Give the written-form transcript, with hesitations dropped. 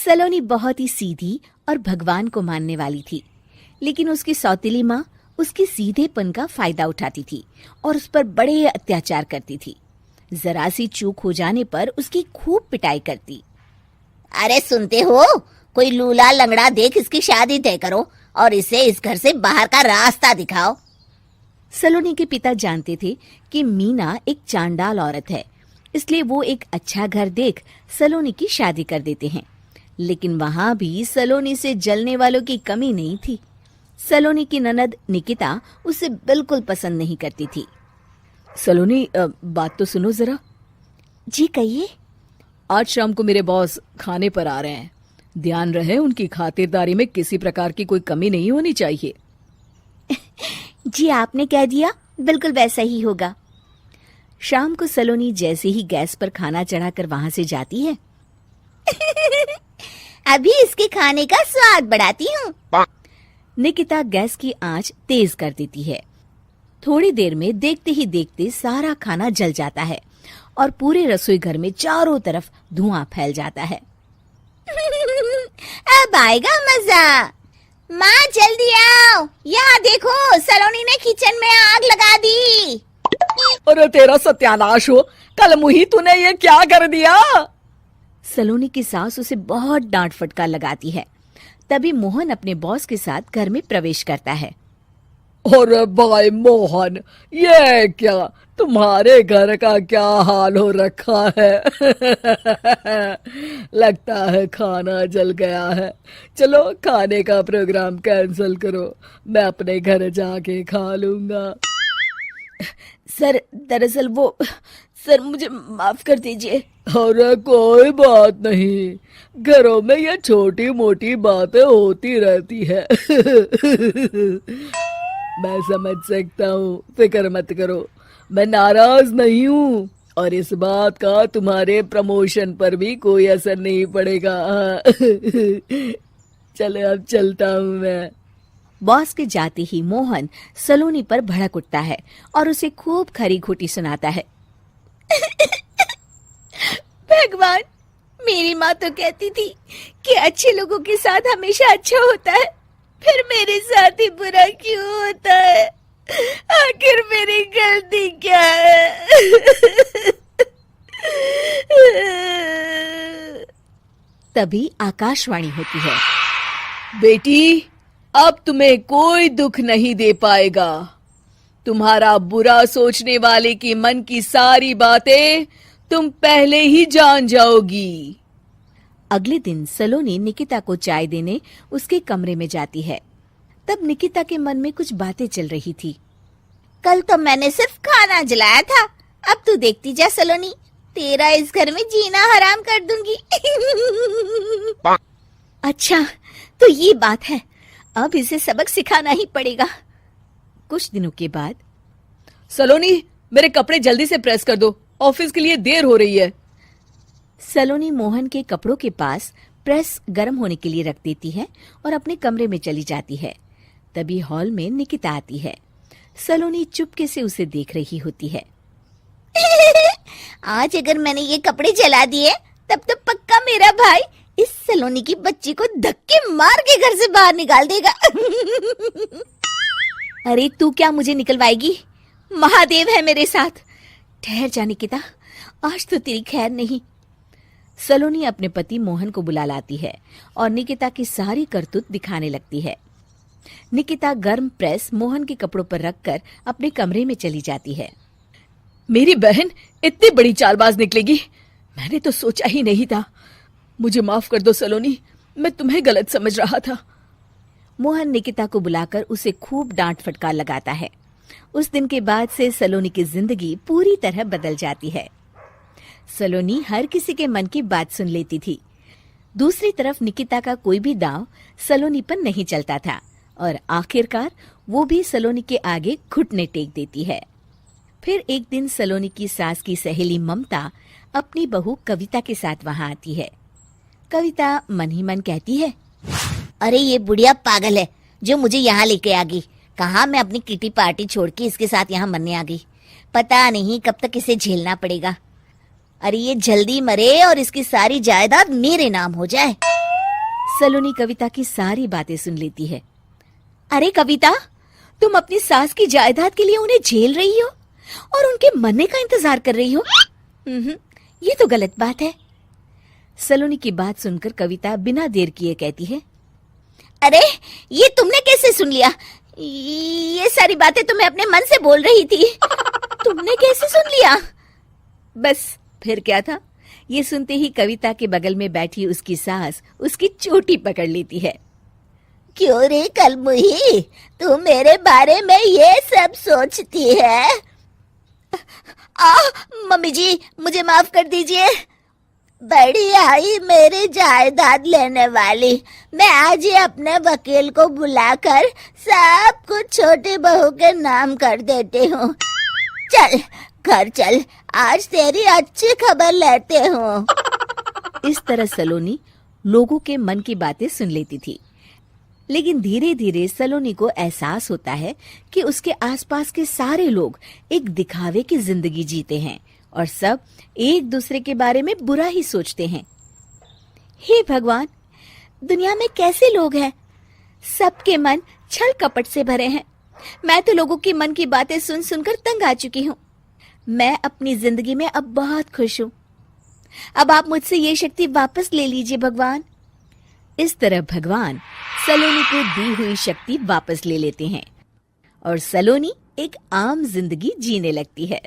सलोनी बहुत ही सीधी और भगवान को मानने वाली थी, लेकिन उसकी सौतेली माँ उसके सीधेपन का फायदा उठाती थी और उस पर बड़े अत्याचार करती थी। जरा सी चूक हो जाने पर उसकी खूब पिटाई करती। अरे सुनते हो, कोई लूला लंगड़ा देख इसकी शादी तय करो और इसे इस घर से बाहर का रास्ता दिखाओ। सलोनी के पिता जानते थे कि मीना एक चांडाल औरत है, इसलिए वो एक अच्छा घर देख सलोनी की शादी कर देते हैं। लेकिन वहां भी सलोनी से जलने वालों की कमी नहीं थी। सलोनी की ननद निकिता उसे बिल्कुल पसंद नहीं करती थी। सलोनी, बात तो सुनो जरा। जी कहिए। आज शाम को मेरे बॉस खाने पर आ रहे हैं। ध्यान रहे उनकी खातिरदारी में किसी प्रकार की कोई कमी नहीं होनी चाहिए। जी आपने कह दिया, बिल्कुल वैसा ही होगा। शाम को सलोनी जैसे ही गैस पर खाना चढ़ाकर वहां से जाती है अभी इसके खाने का स्वाद बढ़ाती हूँ। निकिता गैस की आंच तेज कर देती है। थोड़ी देर में देखते ही देखते सारा खाना जल जाता है और पूरे रसोई घर में चारों तरफ धुआं फैल जाता है। अब आएगा मजा। माँ जल्दी आओ, यहाँ देखो सलोनी ने किचन में आग लगा दी। अरे तेरा सत्यानाश हो, कल मुही तूने ये क्या कर दिया? सलोनी की सास उसे बहुत डांट फटकार लगाती है। तभी मोहन अपने बॉस के साथ घर में प्रवेश करता है। अरे भाई मोहन, ये क्या तुम्हारे घर का क्या हाल हो रखा है? लगता है खाना जल गया है। चलो खाने का प्रोग्राम कैंसिल करो, मैं अपने घर जाके खा लूंगा। सर दरअसल वो सर मुझे माफ कर दीजिए। अरे कोई बात नहीं, घरों में ये छोटी मोटी बातें होती रहती है। मैं समझ सकता हूँ, फिक्र मत करो, मैं नाराज नहीं हूँ और इस बात का तुम्हारे प्रमोशन पर भी कोई असर नहीं पड़ेगा। चलो अब चलता हूँ मैं। बॉस के जाते ही मोहन सलोनी पर भड़क उठता है और उसे खूब खरी खोटी सुनाता है। भगवान, मेरी माँ तो कहती थी कि अच्छे लोगों के साथ हमेशा अच्छा होता है, फिर मेरे साथ ही बुरा क्यों होता है? आखिर मेरी गलती क्या है? तभी आकाशवाणी होती है। बेटी, अब तुम्हें कोई दुख नहीं दे पाएगा। तुम्हारा बुरा सोचने वाले की मन की सारी बातें तुम पहले ही जान जाओगी। अगले दिन सलोनी निकिता को चाय देने उसके कमरे में जाती है। तब निकिता के मन में कुछ बातें चल रही थी। कल तो मैंने सिर्फ खाना जलाया था, अब तू देखती जा सलोनी, तेरा इस घर में जीना हराम कर दूंगी। अच्छा, तो ये बात है, अब इसे सबक सिखाना ही पड़ेगा। कुछ दिनों के बाद, सलोनी, मेरे कपड़े जल्दी से प्रेस कर दो, ऑफिस के लिए देर हो रही है। सलोनी मोहन के कपड़ों के पास प्रेस गर्म होने के लिए रख देती है और अपने कमरे में चली जाती है। तभी हॉल में निकिता आती है। सलोनी चुपके से उसे देख रही होती है। आज अगर मैंने ये कपड़े जला दिए तब तो पक्का मेरा भाई इस सलोनी की बच्ची को धक्के मार के घर से बाहर निकाल देगा। अरे तू क्या मुझे निकलवाएगी? महादेव है मेरे साथ। ठहर जा निकिता, आज तो तेरी खैर नहीं। सलोनी अपने पति मोहन को बुला लाती है और निकिता की सारी करतूत दिखाने लगती है। निकिता गर्म प्रेस मोहन के कपड़ों पर रखकर अपने कमरे में चली जाती है। मेरी बहन इतनी बड़ी चालबाज निकलेगी, मैंने तो सोचा ही नहीं था। मुझे माफ कर दो सलोनी, मैं तुम्हें गलत समझ रहा था। मोहन निकिता को बुलाकर उसे खूब डांट फटकार लगाता है। उस दिन के बाद से सलोनी की जिंदगी पूरी तरह बदल जाती है। सलोनी हर किसी के मन की बात सुन लेती थी। दूसरी तरफ निकिता का कोई भी दांव सलोनी पर नहीं चलता था और आखिरकार वो भी सलोनी के आगे घुटने टेक देती है। फिर एक दिन सलोनी की सास की सहेली ममता अपनी बहू कविता के साथ वहां आती है। कविता मन ही मन कहती है, अरे ये बुढ़िया पागल है जो मुझे यहाँ लेके आ गई। कहाँ मैं अपनी किटी पार्टी छोड़ के इसके साथ यहाँ मरने आ गई। पता नहीं कब तक इसे झेलना पड़ेगा। अरे ये जल्दी मरे और इसकी सारी जायदाद मेरे नाम हो जाए। सलोनी कविता की सारी बातें सुन लेती है। अरे कविता, तुम अपनी सास की जायदाद के लिए उन्हें झेल रही हो और उनके मरने का इंतजार कर रही हो। ये तो गलत बात है। सलोनी की बात सुनकर कविता बिना देर किए कहती है, अरे ये तुमने कैसे सुन लिया? ये सारी बातें तो मैं अपने मन से बोल रही थी। तुमने कैसे सुन लिया? बस फिर क्या था। ये सुनते ही कविता के बगल में बैठी उसकी सास उसकी चोटी पकड़ लेती है। क्यों रे कलमुही, तू मेरे बारे में ये सब सोचती है? मम्मी जी, मुझे माफ कर दीजिए। बड़ी आई मेरी जायदाद लेने वाली, मैं आज ही अपने वकील को बुलाकर सब कुछ छोटी बहू के नाम कर देती हूँ। चल घर चल, आज तेरी अच्छी खबर लेते हूँ। इस तरह सलोनी लोगों के मन की बातें सुन लेती थी, लेकिन धीरे धीरे सलोनी को एहसास होता है कि उसके आसपास के सारे लोग एक दिखावे की जिंदगी जीते हैं और सब एक दूसरे के बारे में बुरा ही सोचते हैं। हे भगवान, दुनिया में कैसे लोग हैं? सबके मन छल कपट से भरे हैं। मैं तो लोगों के मन की बातें सुन सुनकर तंग आ चुकी हूँ। मैं अपनी जिंदगी में अब बहुत खुश हूँ। अब आप मुझसे ये शक्ति वापस ले लीजिए भगवान। इस तरह भगवान सलोनी को दी हुई शक्ति वापस ले लेते हैं और सलोनी एक आम जिंदगी जीने लगती है।